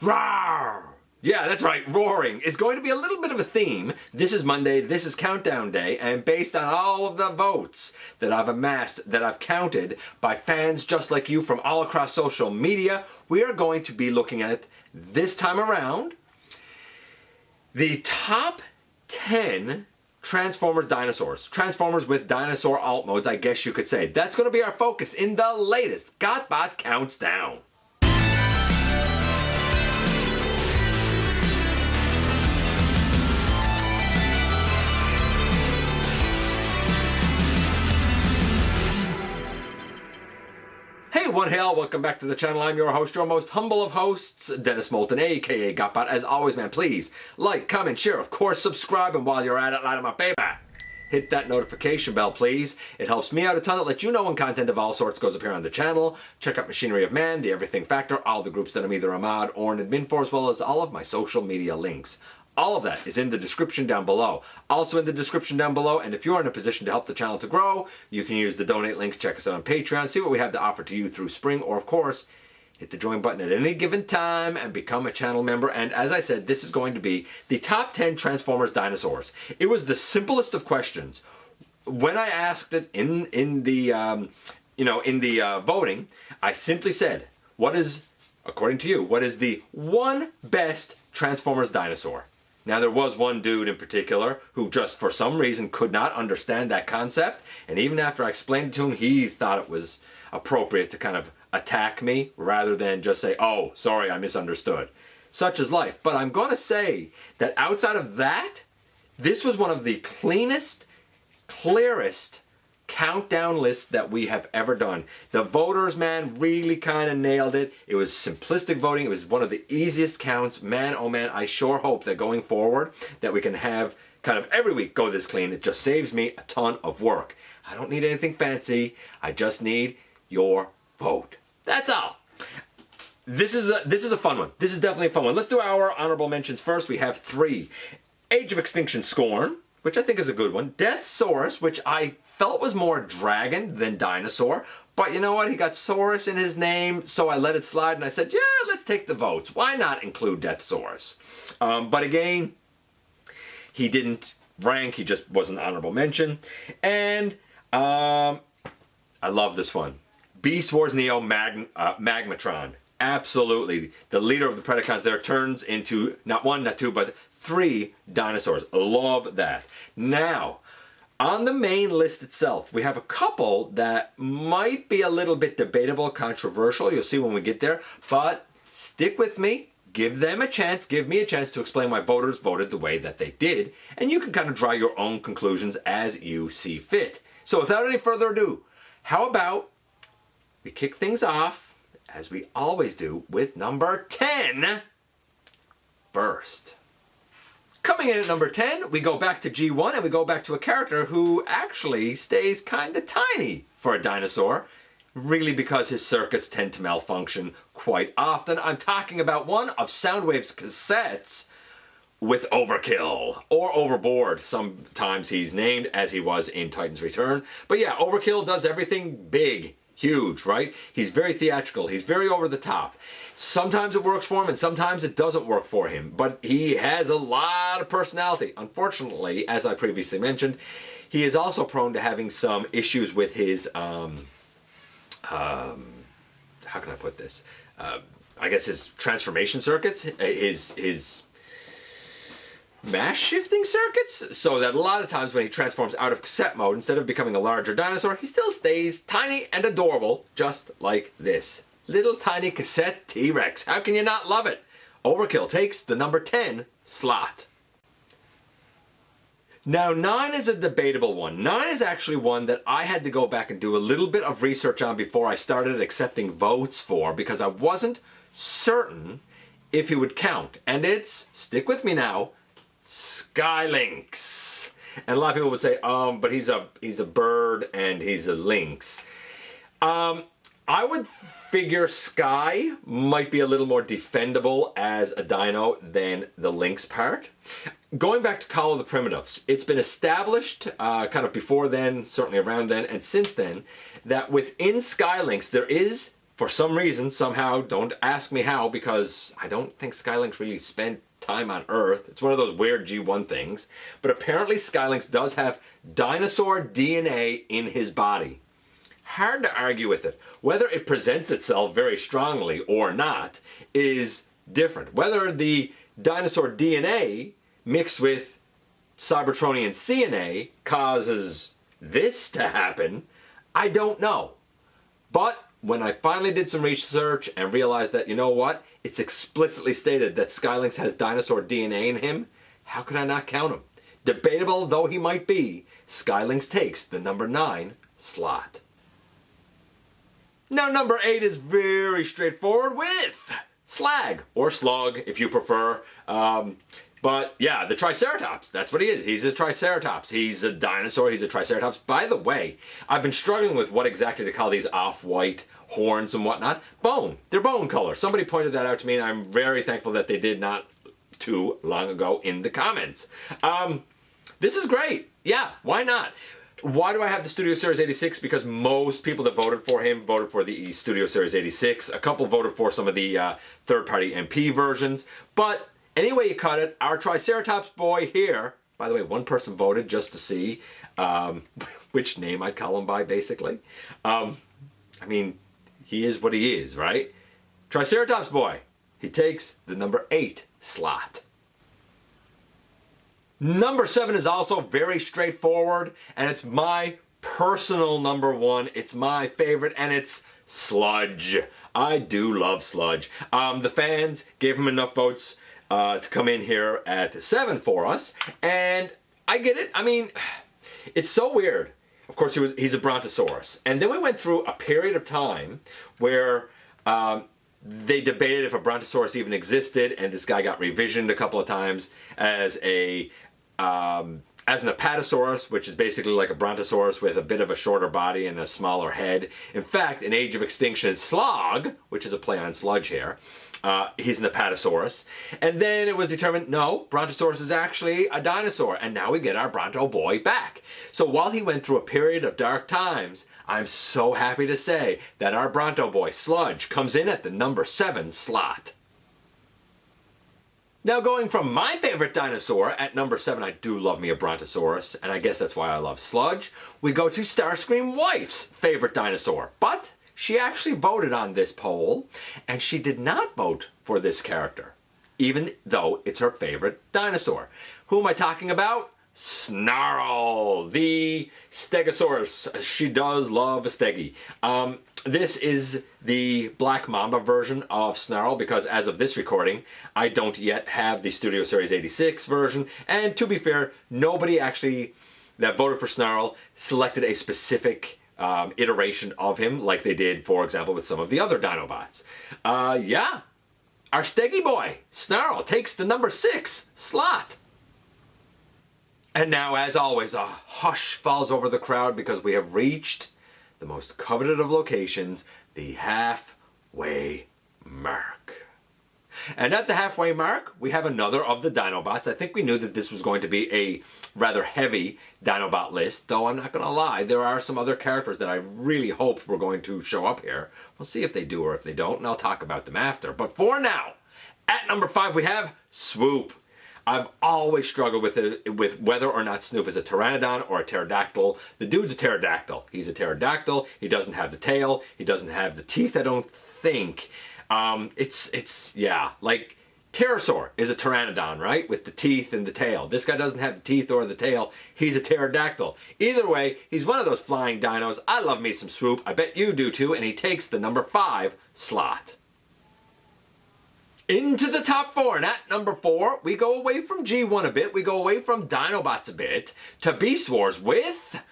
Roar! Yeah, that's right, roaring is going to be a little bit of a theme. This is Monday, this is Countdown Day, and based on all of the votes that I've amassed, that I've counted by fans just like you from all across social media, we are going to be looking at, this time around, the top 10 Transformers dinosaurs. Transformers with dinosaur alt modes, I guess you could say. That's going to be our focus in the latest GotBot Counts Down. Hey, one hail, welcome back to the channel. I'm your host, your most humble of hosts, Dennis Moulton, aka GotBot. As always, man, please like, comment, share, of course, subscribe, and while you're at it, light up my baby. Hit that notification bell, please. It helps me out a ton. It lets you know when content of all sorts goes up here on the channel. Check out Machinery of Man, The Everything Factor, all the groups that I'm either a mod or an admin for, as well as all of my social media links. All of that is in the description down below. Also in the description down below, and if you're in a position to help the channel to grow, you can use the donate link, check us out on Patreon, see what we have to offer to you through spring, or of course, hit the join button at any given time and become a channel member. And as I said, this is going to be the top 10 Transformers dinosaurs. It was the simplest of questions. When I asked it in the voting, I simply said, what is, according to you, what is the one best Transformers dinosaur? Now, there was one dude in particular who just for some reason could not understand that concept, and even after I explained it to him, he thought it was appropriate to kind of attack me rather than just say, oh, sorry, I misunderstood. Such is life. But I'm going to say that outside of that, this was one of the cleanest, clearest countdown lists that we have ever done. The voters, man, really kind of nailed it. It was simplistic voting. It was one of the easiest counts. Man, oh man, I sure hope that going forward that we can have kind of every week go this clean. It just saves me a ton of work. I don't need anything fancy. I just need your vote. That's all. This is a fun one. This is definitely a fun one. Let's do our honorable mentions first. We have 3. Age of Extinction Scorn, which I think is a good one. Deathsaurus, which I felt was more dragon than dinosaur, but you know what? He got Saurus in his name, so I let it slide and I said, yeah, let's take the votes. Why not include Deathsaurus? But again, he didn't rank, he just was an honorable mention. And I love this one. Beast Wars Neo Magmatron. Absolutely. The leader of the Predacons there turns into not 1, not 2, but 3 dinosaurs. Love that. Now, on the main list itself, we have a couple that might be a little bit debatable, controversial. You'll see when we get there. But stick with me. Give them a chance. Give me a chance to explain why voters voted the way that they did. And you can kind of draw your own conclusions as you see fit. So without any further ado, how about we kick things off, as we always do, with number 10 first. Coming in at number 10, we go back to G1 and we go back to a character who actually stays kind of tiny for a dinosaur, really because his circuits tend to malfunction quite often. I'm talking about one of Soundwave's cassettes with Overkill, or Overboard. Sometimes he's named, as he was in Titan's Return. But yeah, Overkill does everything big. Huge, right? He's very theatrical. He's very over the top. Sometimes it works for him and sometimes it doesn't work for him. But he has a lot of personality. Unfortunately, as I previously mentioned, he is also prone to having some issues with his, how can I put this? I guess his transformation circuits, his mass shifting circuits, so that a lot of times when he transforms out of cassette mode, instead of becoming a larger dinosaur, he still stays tiny and adorable, just like this. Little tiny cassette T-Rex. How can you not love it? Overkill takes the number 10 slot. Now 9 is a debatable one. 9 is actually one that I had to go back and do a little bit of research on before I started accepting votes for, because I wasn't certain if he would count. And it's, stick with me now, Lynx. And a lot of people would say, but he's a bird and he's a lynx. I would figure Sky might be a little more defendable as a dino than the Lynx part. Going back to Call of the Primitives, it's been established kind of before then, certainly around then, and since then, that within Sky Lynx there is for some reason, somehow, don't ask me how, because I don't think Skylynx really spent time on Earth. It's one of those weird G1 things. But apparently Skylynx does have dinosaur DNA in his body. Hard to argue with it. Whether it presents itself very strongly or not is different. Whether the dinosaur DNA mixed with Cybertronian CNA causes this to happen, I don't know. But when I finally did some research and realized that, you know what, it's explicitly stated that Skylynx has dinosaur DNA in him, how could I not count him? Debatable though he might be, Skylynx takes the number 9 slot. Now number 8 is very straightforward with Slag, or Slog if you prefer. But yeah, the Triceratops, that's what he is. He's a Triceratops. He's a dinosaur, he's a Triceratops. By the way, I've been struggling with what exactly to call these off-white horns and whatnot. Bone, they're bone color. Somebody pointed that out to me and I'm very thankful that they did not too long ago in the comments. This is great. Yeah, why not? Why do I have the Studio Series 86? Because most people that voted for him voted for the Studio Series 86. A couple voted for some of the third-party MP versions. But anyway you cut it, our Triceratops boy here, by the way, one person voted just to see which name I'd call him by, basically. I mean, he is what he is, right? Triceratops boy, he takes the number 8 slot. Number 7 is also very straightforward, and it's my personal number 1. It's my favorite, and it's Sludge. I do love Sludge. The fans gave him enough votes to come in here at 7 for us, and I get it. I mean, it's so weird. Of course, he's a Brontosaurus, and then we went through a period of time where they debated if a Brontosaurus even existed, and this guy got revisioned a couple of times as an Apatosaurus, which is basically like a Brontosaurus with a bit of a shorter body and a smaller head. In fact, in Age of Extinction, Slog, which is a play on Sludge here, he's an Apatosaurus. And then it was determined, no, Brontosaurus is actually a dinosaur, and now we get our Bronto boy back. So while he went through a period of dark times, I'm so happy to say that our Bronto boy, Sludge, comes in at the number 7 slot. Now going from my favorite dinosaur at number 7, I do love me a Brontosaurus, and I guess that's why I love Sludge, we go to Starscream Wife's favorite dinosaur. But she actually voted on this poll, and she did not vote for this character, even though it's her favorite dinosaur. Who am I talking about? Snarl, the Stegosaurus. She does love a Steggy. This is the Black Mamba version of Snarl, because as of this recording, I don't yet have the Studio Series 86 version, and to be fair, nobody actually that voted for Snarl selected a specific iteration of him, like they did, for example, with some of the other Dinobots. Yeah, our Steggy boy, Snarl, takes the number 6 slot. And now, as always, a hush falls over the crowd because we have reached the most coveted of locations, the halfway mark. And at the halfway mark, we have another of the Dinobots. I think we knew that this was going to be a rather heavy Dinobot list, though I'm not going to lie, there are some other characters that I really hoped were going to show up here. We'll see if they do or if they don't, and I'll talk about them after. But for now, at number 5 we have Swoop. I've always struggled with whether or not Snoop is a pteranodon or a pterodactyl. The dude's a pterodactyl. He's a pterodactyl. He doesn't have the tail. He doesn't have the teeth, I don't think. Yeah, like pterosaur is a pteranodon, right? With the teeth and the tail. This guy doesn't have the teeth or the tail. He's a pterodactyl. Either way, he's one of those flying dinos. I love me some Swoop. I bet you do too, and he takes the number 5 slot. Into the top 4, and at number 4, we go away from G1 a bit, we go away from Dinobots a bit, to Beast Wars with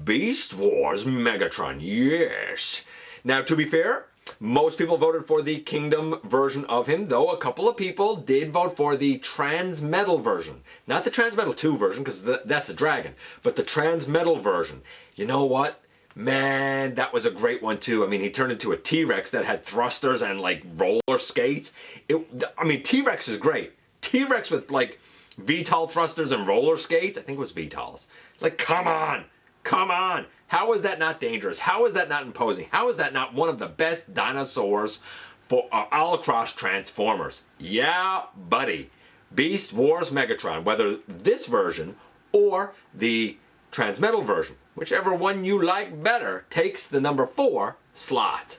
Beast Wars Megatron, yes! Now, to be fair, most people voted for the Kingdom version of him, though a couple of people did vote for the Transmetal version. Not the Transmetal 2 version, because that's a dragon, but the Transmetal version. You know what? Man, that was a great one too. I mean, he turned into a T-Rex that had thrusters and like roller skates. I mean, T-Rex is great. T-Rex with like VTOL thrusters and roller skates. I think it was VTOLs. Like, come on. Come on. How is that not dangerous? How is that not imposing? How is that not one of the best dinosaurs for all across Transformers? Yeah, buddy. Beast Wars Megatron, whether this version or the Transmetal version, whichever one you like better, takes the number 4 slot.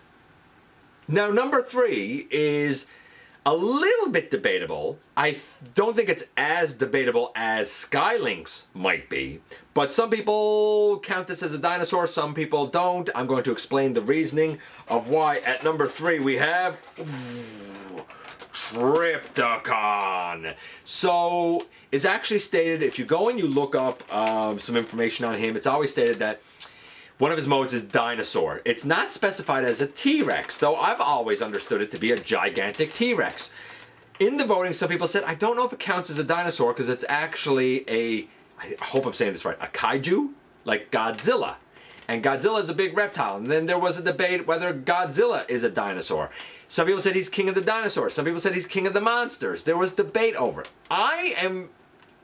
Now, number 3 is a little bit debatable. I don't think it's as debatable as Lynx might be, but some people count this as a dinosaur, some people don't. I'm going to explain the reasoning of why at number 3 we have Trypticon. So it's actually stated, if you go and you look up some information on him, it's always stated that one of his modes is dinosaur. It's not specified as a T-Rex, though I've always understood it to be a gigantic T-Rex. In the voting, some people said, I don't know if it counts as a dinosaur because it's actually I hope I'm saying this right, a kaiju, like Godzilla. And Godzilla is a big reptile. And then there was a debate whether Godzilla is a dinosaur. Some people said he's king of the dinosaurs. Some people said he's king of the monsters. There was debate over it. I am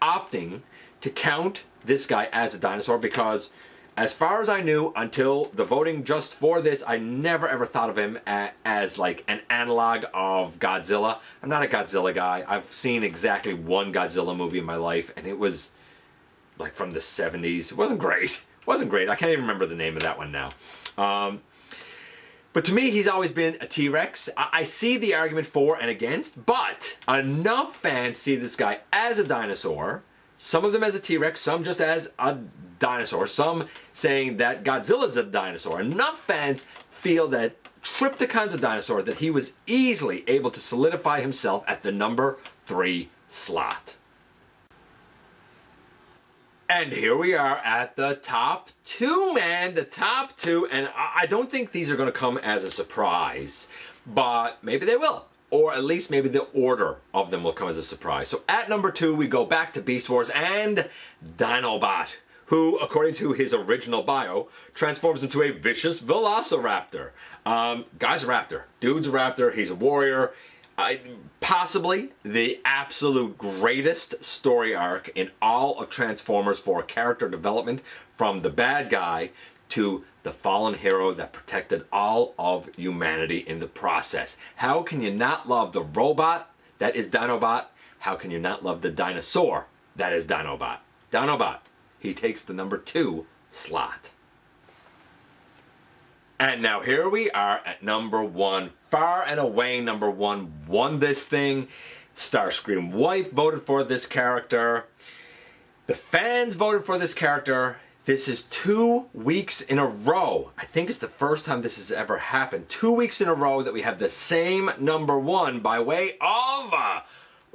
opting to count this guy as a dinosaur because, as far as I knew, until the voting just for this, I never ever thought of him as like an analog of Godzilla. I'm not a Godzilla guy. I've seen exactly one Godzilla movie in my life, and it was like from the 70s. It wasn't great. It wasn't great. I can't even remember the name of that one now. But to me, he's always been a T-Rex. I see the argument for and against, but enough fans see this guy as a dinosaur. Some of them as a T-Rex, some just as a dinosaur, some saying that Godzilla's a dinosaur. Enough fans feel that Trypticon's a dinosaur that he was easily able to solidify himself at the number 3 slot. And here we are at the top 2, man. The top 2, and I don't think these are going to come as a surprise, but maybe they will. Or at least maybe the order of them will come as a surprise. So at number 2, we go back to Beast Wars and Dinobot, who, according to his original bio, transforms into a vicious velociraptor. Guy's a raptor. Dude's a raptor. He's a warrior. Possibly the absolute greatest story arc in all of Transformers for character development, from the bad guy to the fallen hero that protected all of humanity in the process. How can you not love the robot that is Dinobot? How can you not love the dinosaur that is Dinobot? Dinobot, he takes the number 2 slot. And now here we are at number 1. Far and away number 1 won this thing. Starscream wife voted for this character. The fans voted for this character. This is 2 weeks in a row. I think it's the first time this has ever happened. 2 weeks in a row that we have the same number 1 by way of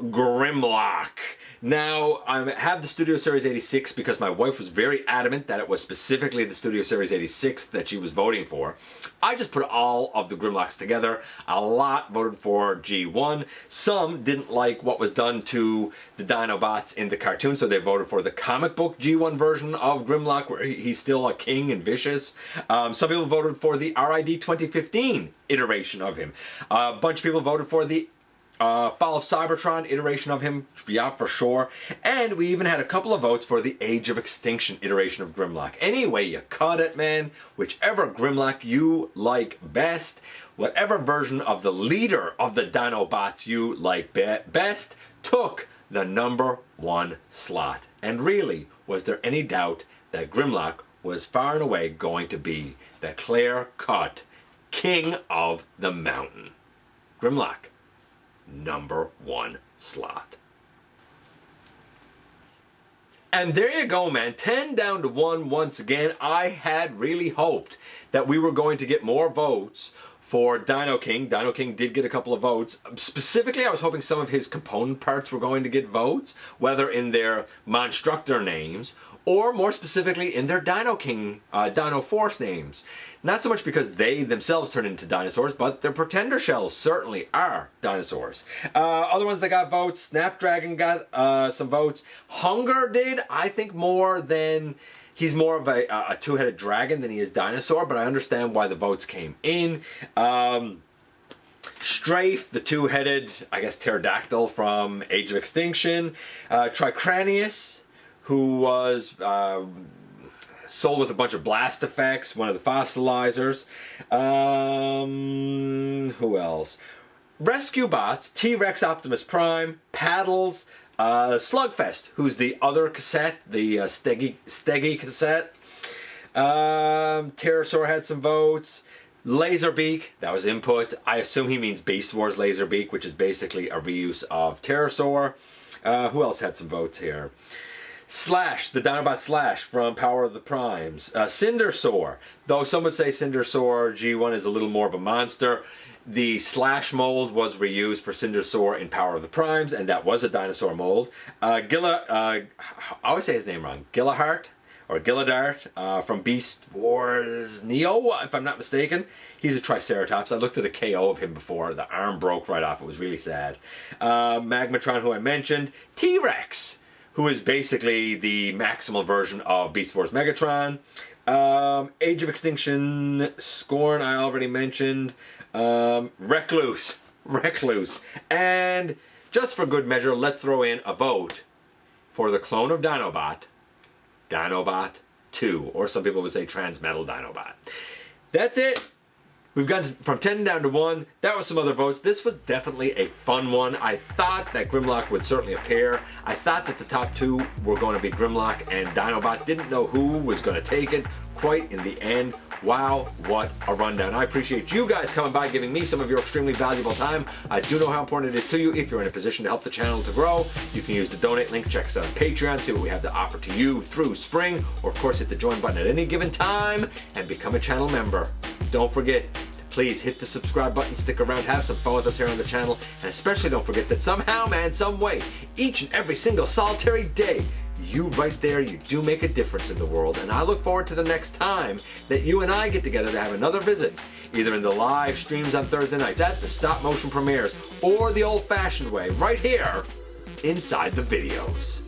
Grimlock. Now, I have the Studio Series 86 because my wife was very adamant that it was specifically the Studio Series 86 that she was voting for. I just put all of the Grimlocks together. A lot voted for G1. Some didn't like what was done to the Dinobots in the cartoon, so they voted for the comic book G1 version of Grimlock, where he's still a king and vicious. Some people voted for the RID 2015 iteration of him. A bunch of people voted for the Fall of Cybertron iteration of him, yeah, for sure. And we even had a couple of votes for the Age of Extinction iteration of Grimlock. Anyway, you cut it, man. Whichever Grimlock you like best, whatever version of the leader of the Dinobots you like best, took the number 1 slot. And really, was there any doubt that Grimlock was far and away going to be the clear-cut king of the mountain? Grimlock, number 1 slot. And there you go, man. 10 down to 1 once again. I had really hoped that we were going to get more votes for Dino King. Dino King did get a couple of votes. Specifically, I was hoping some of his component parts were going to get votes, whether in their Monstructor names or more specifically in their Dino King, Dino Force names. Not so much because they themselves turn into dinosaurs, but their pretender shells certainly are dinosaurs. Other ones that got votes, Snapdragon got some votes. Hunger did, I think, more than... He's more of a two-headed dragon than he is dinosaur, but I understand why the votes came in. Strafe, the two-headed, I guess, pterodactyl from Age of Extinction. Tricranius, who was sold with a bunch of blast effects, one of the fossilizers. Who else? Rescue Bots, T-Rex Optimus Prime, Paddles, Slugfest, who's the other cassette, the Steggy cassette. Pterosaur had some votes. Laserbeak, that was input. I assume he means Beast Wars Laserbeak, which is basically a reuse of Pterosaur. Who else had some votes here? Slash, the Dinobot Slash from Power of the Primes. Cindersaur, though some would say Cindersaur G1 is a little more of a monster. The Slash mold was reused for Cindersaur in Power of the Primes, and that was a dinosaur mold. I always say his name wrong. Gillahart, or Gilladart, from Beast Wars Neo, if I'm not mistaken. He's a Triceratops. I looked at a KO of him before. The arm broke right off. It was really sad. Megatron, who I mentioned. T-Rex, who is basically the maximal version of Beast Wars Megatron. Age of Extinction Scorn, I already mentioned. Recluse. And just for good measure, let's throw in a vote for the clone of Dinobot, Dinobot 2, or some people would say Transmetal Dinobot. That's it. We've gone from 10 down to 1. That was some other votes. This was definitely a fun one. I thought that Grimlock would certainly appear. I thought that the top two were going to be Grimlock and Dinobot. Didn't know who was going to take it quite in the end. Wow, what a rundown. I appreciate you guys coming by, giving me some of your extremely valuable time. I do know how important it is to you. If you're in a position to help the channel to grow, you can use the donate link. Check us out on Patreon, see what we have to offer to you through spring, or of course hit the join button at any given time and become a channel member. Don't forget, please hit the subscribe button, stick around, have some fun with us here on the channel, and especially don't forget that somehow, man, some way, each and every single solitary day, you right there, you do make a difference in the world. And I look forward to the next time that you and I get together to have another visit, either in the live streams on Thursday nights, at the stop motion premieres, or the old fashioned way, right here inside the videos.